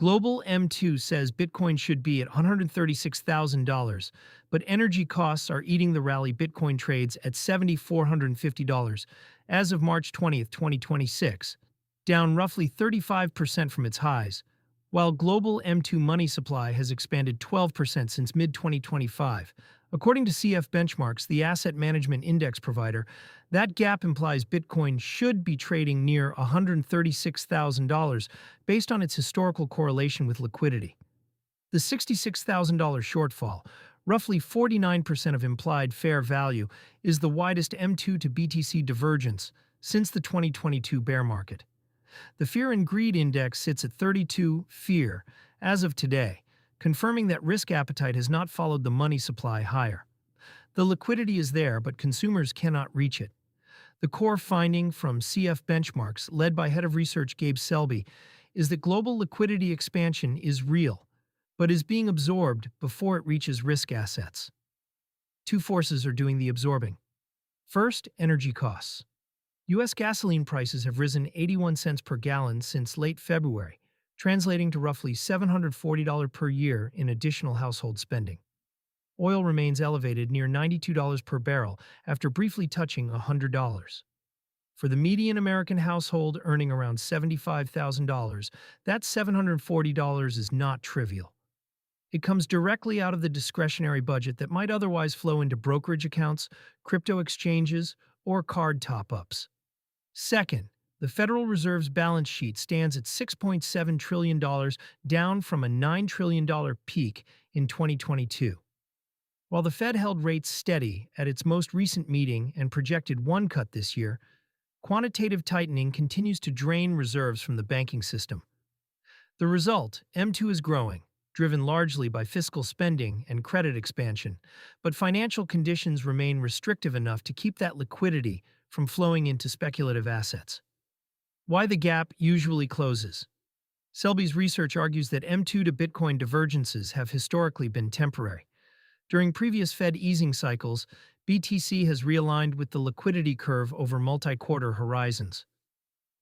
Global M2 says Bitcoin should be at $136,000, but energy costs are eating the rally. Bitcoin trades at $7,450 as of March 20th, 2026, down roughly 35% from its highs, while global M2 money supply has expanded 12% since mid-2025. According to CF Benchmarks, the asset management index provider, that gap implies Bitcoin should be trading near $136,000 based on its historical correlation with liquidity. The $66,000 shortfall, roughly 49% of implied fair value, is the widest M2 to BTC divergence since the 2022 bear market. The Fear and Greed Index sits at 32, fear, as of today, confirming that risk appetite has not followed the money supply higher. The liquidity is there, but consumers cannot reach it. The core finding from CF Benchmarks, led by Head of Research Gabe Selby, is that global liquidity expansion is real, but is being absorbed before it reaches risk assets. Two forces are doing the absorbing. First, energy costs. U.S. gasoline prices have risen 81 cents per gallon since late February, translating to roughly $740 per year in additional household spending. Oil remains elevated near $92 per barrel after briefly touching $100. For the median American household earning around $75,000, that $740 is not trivial. It comes directly out of the discretionary budget that might otherwise flow into brokerage accounts, crypto exchanges, or card top-ups. Second, the Federal Reserve's balance sheet stands at $6.7 trillion, down from a $9 trillion peak in 2022. While the Fed held rates steady at its most recent meeting and projected one cut this year, quantitative tightening continues to drain reserves from the banking system. The result, M2 is growing, driven largely by fiscal spending and credit expansion, but financial conditions remain restrictive enough to keep that liquidity from flowing into speculative assets. Why the gap usually closes. Selby's research argues that M2 to Bitcoin divergences have historically been temporary. During previous Fed easing cycles, BTC has realigned with the liquidity curve over multi-quarter horizons.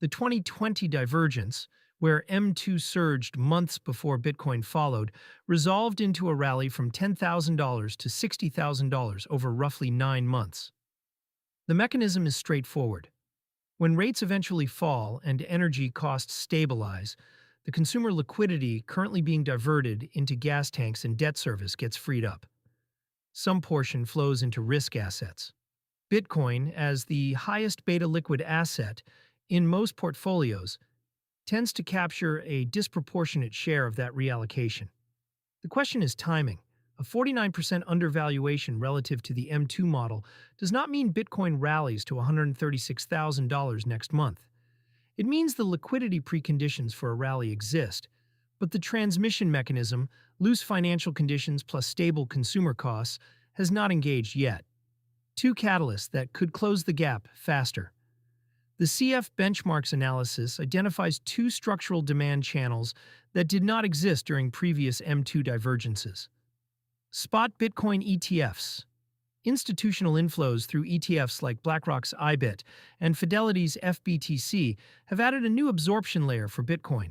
The 2020 divergence, where M2 surged months before Bitcoin followed, resolved into a rally from $10,000 to $60,000 over roughly 9 months. The mechanism is straightforward. When rates eventually fall and energy costs stabilize, the consumer liquidity currently being diverted into gas tanks and debt service gets freed up. Some portion flows into risk assets. Bitcoin, as the highest beta liquid asset in most portfolios, tends to capture a disproportionate share of that reallocation. The question is timing. A 49% undervaluation relative to the M2 model does not mean Bitcoin rallies to $136,000 next month. It means the liquidity preconditions for a rally exist, but the transmission mechanism, loose financial conditions plus stable consumer costs, has not engaged yet. Two catalysts that could close the gap faster. The CF Benchmarks analysis identifies two structural demand channels that did not exist during previous M2 divergences. Spot Bitcoin ETFs. Institutional inflows through ETFs like BlackRock's IBIT and Fidelity's FBTC have added a new absorption layer for Bitcoin.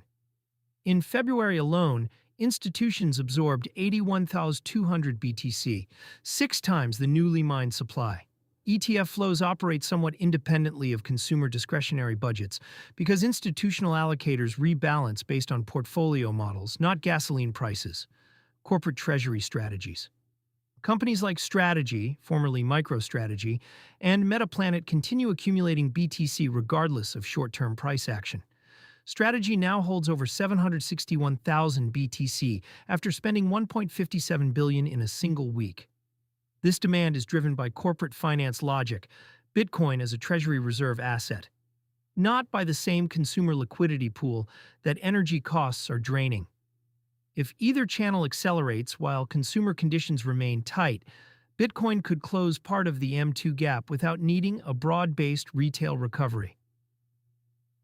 In February alone, institutions absorbed 81,200 BTC, 6 times the newly mined supply. ETF flows operate somewhat independently of consumer discretionary budgets because institutional allocators rebalance based on portfolio models, not gasoline prices. Corporate treasury strategies. Companies like Strategy, formerly MicroStrategy, and Metaplanet continue accumulating BTC regardless of short-term price action. Strategy now holds over 761,000 BTC after spending $1.57 billion in a single week. This demand is driven by corporate finance logic, Bitcoin as a treasury reserve asset, not by the same consumer liquidity pool that energy costs are draining. If either channel accelerates while consumer conditions remain tight, Bitcoin could close part of the M2 gap without needing a broad-based retail recovery.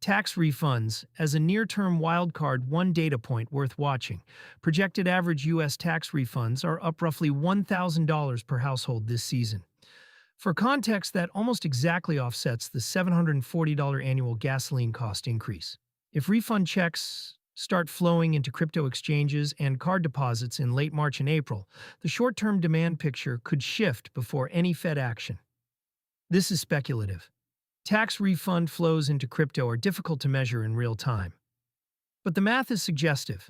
Tax refunds, as a near-term wildcard, one data point worth watching. Projected average U.S. tax refunds are up roughly $1,000 per household this season. For context, that almost exactly offsets the $740 annual gasoline cost increase. If refund checks start flowing into crypto exchanges and card deposits in late March and April, the short-term demand picture could shift before any Fed action. This is speculative. Tax refund flows into crypto are difficult to measure in real time. But the math is suggestive.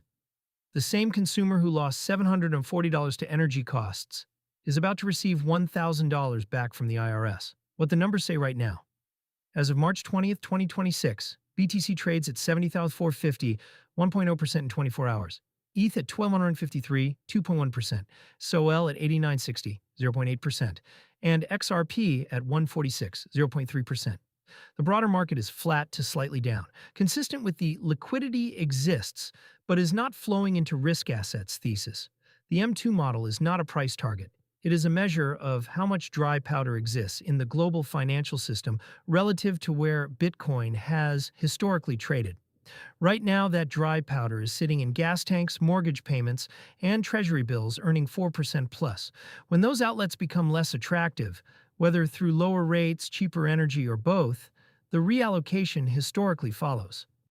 The same consumer who lost $740 to energy costs is about to receive $1,000 back from the IRS. What the numbers say right now. As of March 20th, 2026, BTC trades at 70,450, 1.0% in 24 hours. ETH at 1,253, 2.1%. SOL at 8960, 0.8%. And XRP at 146, 0.3%. The broader market is flat to slightly down, consistent with the liquidity exists but is not flowing into risk assets thesis. The M2 model is not a price target. It is a measure of how much dry powder exists in the global financial system relative to where Bitcoin has historically traded. Right now, that dry powder is sitting in gas tanks, mortgage payments, and treasury bills earning 4% plus. When those outlets become less attractive, whether through lower rates, cheaper energy, or both, the reallocation historically follows.